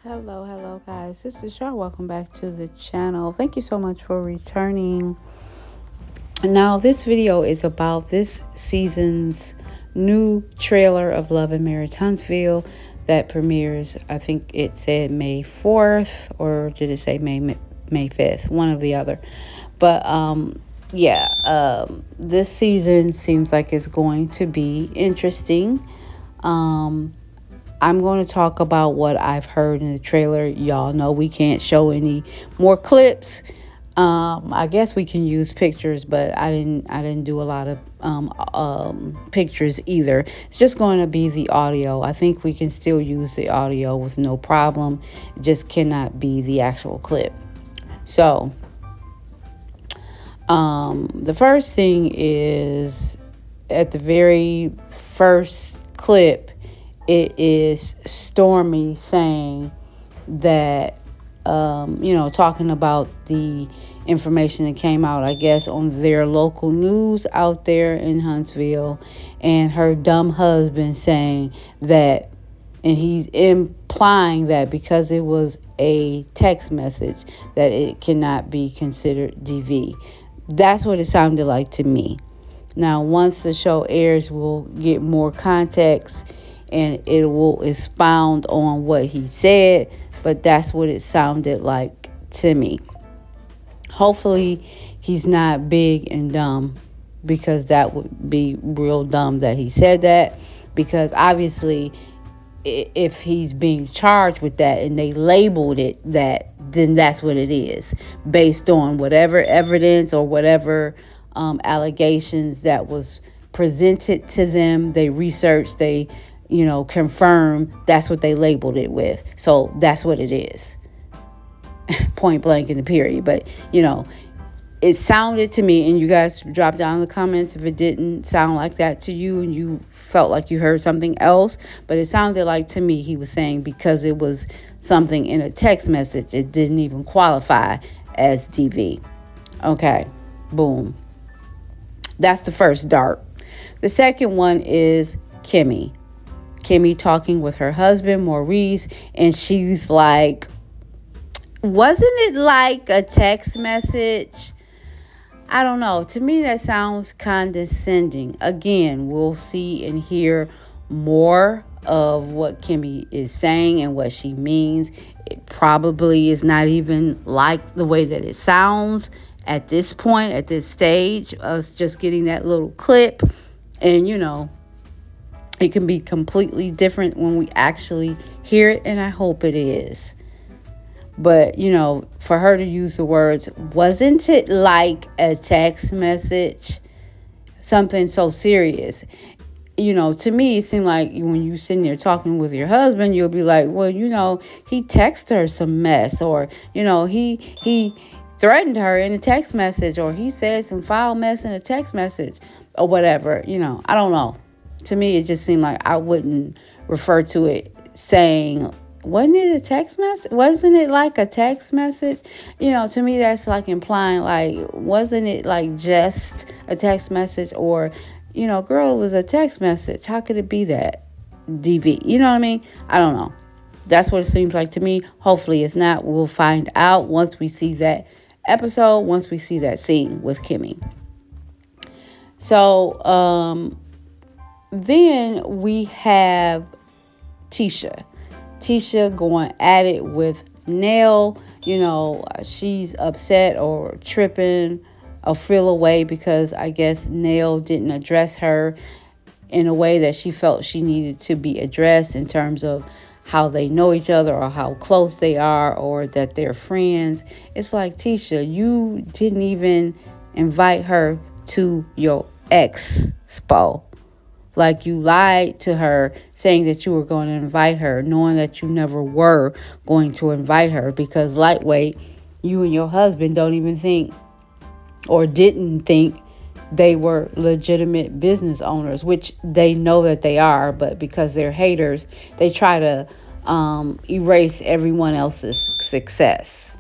Hello, guys. This is Char. Welcome back to the channel. Thank you so much for returning. Now, this video is about this season's new trailer of Love and Marriage Huntsville that premieres, I think it said May 4th, or did it say May 5th? One or the other. But, this season seems like it's going to be interesting. I'm going to talk about what I've heard in the trailer. Y'all know we can't show any more clips. I guess we can use pictures, but I didn't do a lot of pictures either. It's just going to be the audio. I think we can still use the audio with no problem. It just cannot be the actual clip. So, the first thing is at the very first clip, it is Stormy saying that, talking about the information that came out, I guess, on their local news out there in Huntsville, and her dumb husband saying that, and he's implying that because it was a text message, that it cannot be considered DV. That's what it sounded like to me. Now, once the show airs, we'll get more context and it will expound on what he said, but that's what it sounded like to me. Hopefully, he's not big and dumb, because that would be real dumb that he said that, because obviously, if he's being charged with that and they labeled it that, then that's what it is, based on whatever evidence or whatever allegations that was presented to them. They researched, they confirm, that's what they labeled it with. So that's what it is. Point blank in the period. But, it sounded to me, and you guys drop down in the comments if it didn't sound like that to you and you felt like you heard something else. But it sounded like to me he was saying because it was something in a text message, it didn't even qualify as DV. Okay, boom. That's the first dart. The second one is Kimmy talking with her husband, Maurice, and she's like, wasn't it like a text message? I don't know. To me, that sounds condescending. Again, we'll see and hear more of what Kimmy is saying and what she means. It probably is not even like the way that it sounds at this point, at this stage, us just getting that little clip. And, it can be completely different when we actually hear it, and I hope it is. But, for her to use the words, wasn't it like a text message? Something so serious. To me, it seemed like when you sitting there talking with your husband, you'll be like, well, he texted her some mess, or, he threatened her in a text message, or he said some foul mess in a text message, or whatever. I don't know. To me, it just seemed like I wouldn't refer to it saying, wasn't it a text message? Wasn't it like a text message? To me, that's like implying, like, wasn't it like just a text message? Or, girl, it was a text message. How could it be that? DV. You know what I mean? I don't know. That's what it seems like to me. Hopefully it's not. We'll find out once we see that episode, once we see that scene with Kimmy. So, then we have Tisha going at it with Nell. She's upset or tripping or feel away because I guess Nell didn't address her in a way that she felt she needed to be addressed, in terms of how they know each other or how close they are or that they're friends. It's like, Tisha, you didn't even invite her to your expo. Like, you lied to her saying that you were going to invite her, knowing that you never were going to invite her, because lightweight, you and your husband don't even think, or didn't think, they were legitimate business owners, which they know that they are, but because they're haters, they try to erase everyone else's success.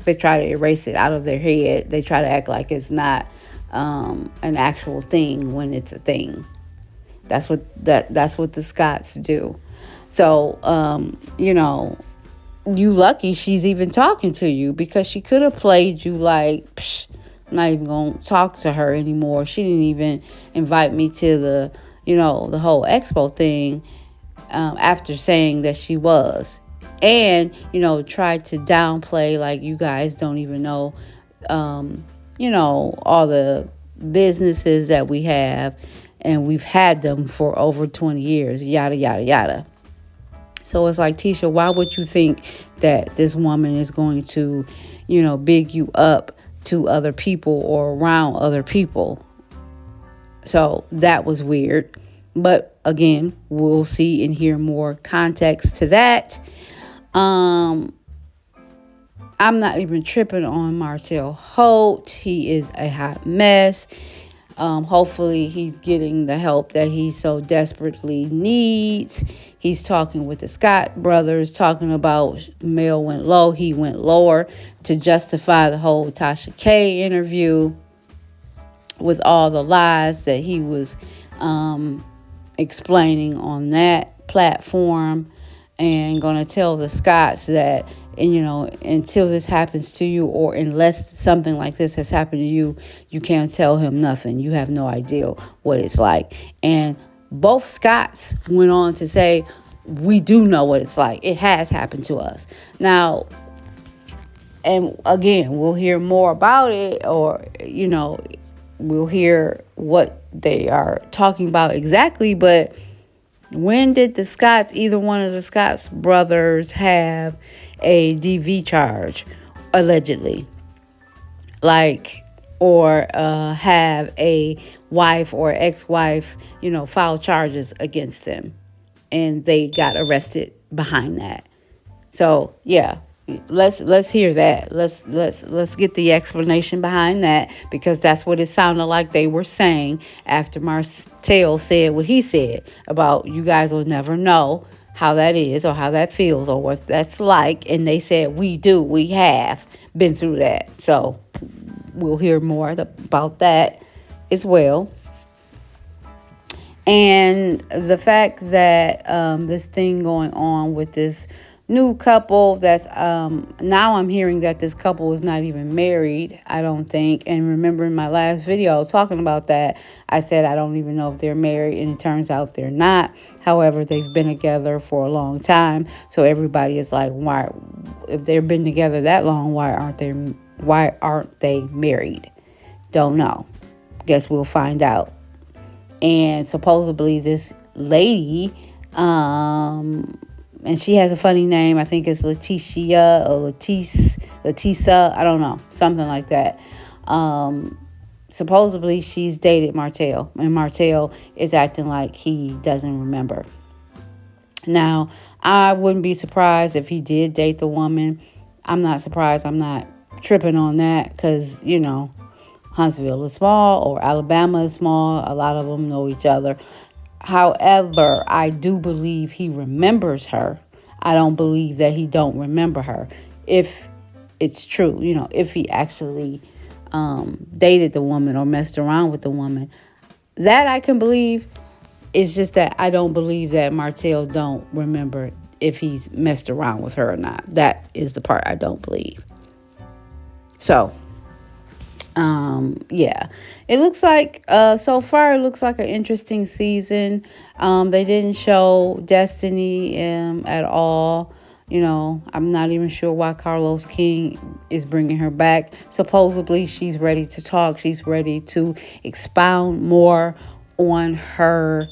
They try to erase it out of their head. They try to act like it's not an actual thing when it's a thing. That's what the Scots do. So, you lucky she's even talking to you, because she could have played you like, psh, I'm not even going to talk to her anymore. She didn't even invite me to the whole expo thing, after saying that she was. And, tried to downplay, like, you guys don't even know, all the businesses that we have, and we've had them for over 20 years, yada, yada, yada. So it's like, Tisha, why would you think that this woman is going to, big you up to other people or around other people? So that was weird. But again, we'll see and hear more context to that. I'm not even tripping on Martel Holts. He is a hot mess. Hopefully he's getting the help that he so desperately needs. He's talking with the Scott brothers, talking about Mel went low, he went lower, to justify the whole Tasha K interview with all the lies that he was explaining on that platform, and going to tell the Scotts that, until this happens to you, or unless something like this has happened to you, you can't tell him nothing. You have no idea what it's like. And both Scotts went on to say, we do know what it's like. It has happened to us. Now, and again, we'll hear more about it, or, we'll hear what they are talking about exactly. But when did the Scotts, either one of the Scotts brothers, have a DV charge, allegedly? Or have a wife or ex-wife, file charges against them, and they got arrested behind that. So, yeah. Let's hear that. Let's get the explanation behind that, because that's what it sounded like they were saying after Martel said what he said about, you guys will never know how that is or how that feels or what that's like. And they said, we have been through that. So we'll hear more about that as well. And the fact that this thing going on with this new couple, that's now I'm hearing that this couple is not even married, I don't think. And remember, in my last video talking about that, I said I don't even know if they're married, and it turns out they're not. However, they've been together for a long time, so everybody is like, why, if they've been together that long, why aren't they married? Don't know. Guess we'll find out. And supposedly this lady, and she has a funny name. I think it's Leticia or Letisa. I don't know. Something like that. Supposedly she's dated Martel, and Martel is acting like he doesn't remember. Now, I wouldn't be surprised if he did date the woman. I'm not surprised. I'm not tripping on that, because, Huntsville is small, or Alabama is small. A lot of them know each other. However, I do believe he remembers her. I don't believe that he don't remember her. If it's true, if he actually dated the woman or messed around with the woman, that I can believe. It's just that I don't believe that Martel don't remember if he's messed around with her or not. That is the part I don't believe. So, yeah, it looks like, so far, it looks like an interesting season. They didn't show Destiny, at all. I'm not even sure why Carlos King is bringing her back. Supposedly she's ready to talk. She's ready to expound more on her,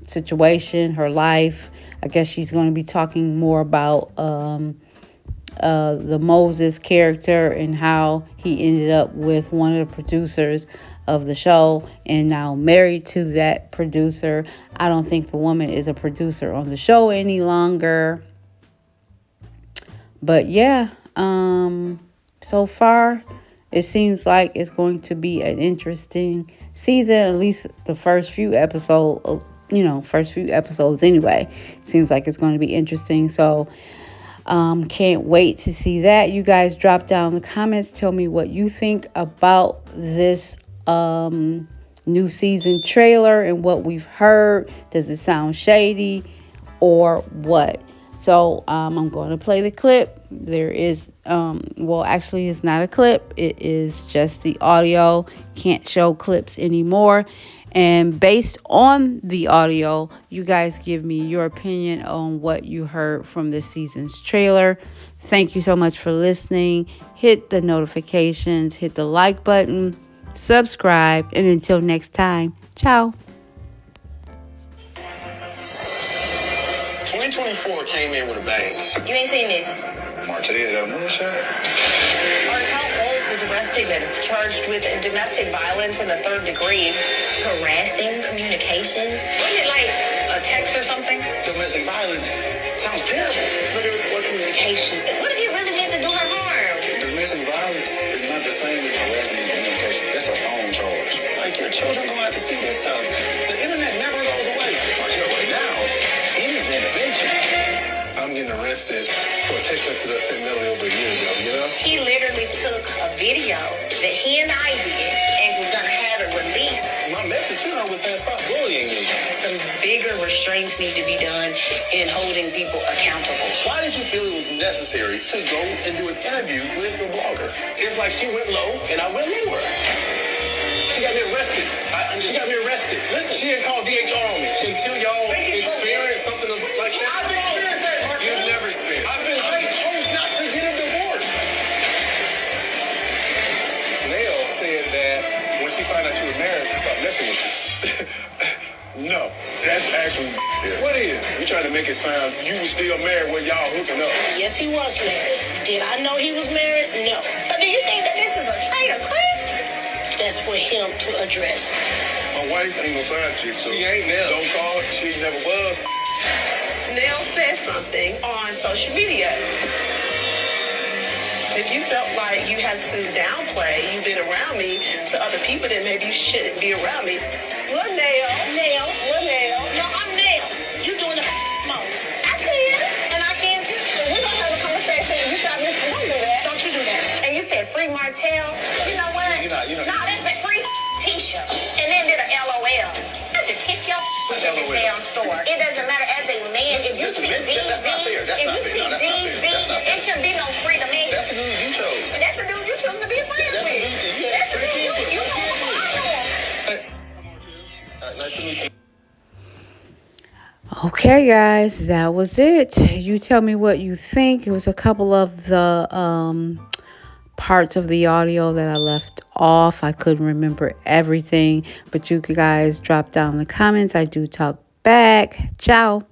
situation, her life. I guess she's going to be talking more about, the Moses character, and how he ended up with one of the producers of the show, and now married to that producer. I don't think the woman is a producer on the show any longer. But yeah, so far it seems like it's going to be an interesting season, at least the first few episodes, anyway. Seems like it's going to be interesting. So can't wait to see that. You guys drop down in the comments. Tell me what you think about this new season trailer and what we've heard. Does it sound shady? or what. So I'm going to play the clip. There is, actually, it's not a clip. It is just the audio. Can't show clips anymore. And based on the audio, you guys give me your opinion on what you heard from this season's trailer. Thank you so much for listening. Hit the notifications, hit the like button, subscribe, and until next time, ciao. 2024 came in with a bang. You ain't seen this. Martel got a moonshot. Martel Holts was arrested and charged with domestic violence in the 3rd degree. Harassing communication. Wasn't it like a text or something? Domestic violence sounds terrible. But it was for communication. What if he really meant to do her harm? Domestic violence is not the same as harassment and communication. That's a phone charge. Like, your children don't have to see this stuff. The internet never goes away. Martel, right now, it is intervention. I'm getting arrested for a text message I sent Melanie over a year ago, you know? He literally took a video that he and I did and was going to have it released. My message to her was saying, stop bullying me. Some bigger restraints need to be done in holding people accountable. Why did you feel it was necessary to go and do an interview with a blogger? It's like she went low and I went lower. She got me arrested. Listen, she didn't call DHR on me. Until y'all experience something like that. I've experienced that, Mark. You've never experienced. I chose not to get a divorce. Nail said that when she found out you were married, she stopped messing with you. No, that's actually what is. You trying to make it sound you were still married when y'all hooking up. Yes, he was married. Did I know he was married? No. So do you think that this is a trait of Chris? That's for him to address. My wife ain't no side chick, so she ain't now. Don't call her. She never was. Nell said something on social media. If you felt like you had to downplay you been around me to other people, then maybe you shouldn't be around me. What Nell? No, I'm Nell. You doing the most. I can. And I can too. We're going to have a conversation. You got me. Don't do that. Don't you do that. And you said free Martel. You know what? You're not. No, that's the free t-shirt. And then did a LOL. I should kick your damn store. It doesn't matter as a man. If you see DB, that's not fair. That's not fair. No, that's not fair. That's not fair. It shouldn't be no freedom in. That's the dude you chose. That's the dude you chose to be friends with. That's the dude you know. Hey, all right, nice to meet you. Okay, guys, that was it. You tell me what you think. It was a couple of the parts of the audio that I left off. I couldn't remember everything, but you guys drop down in the comments. I do talk back. Ciao.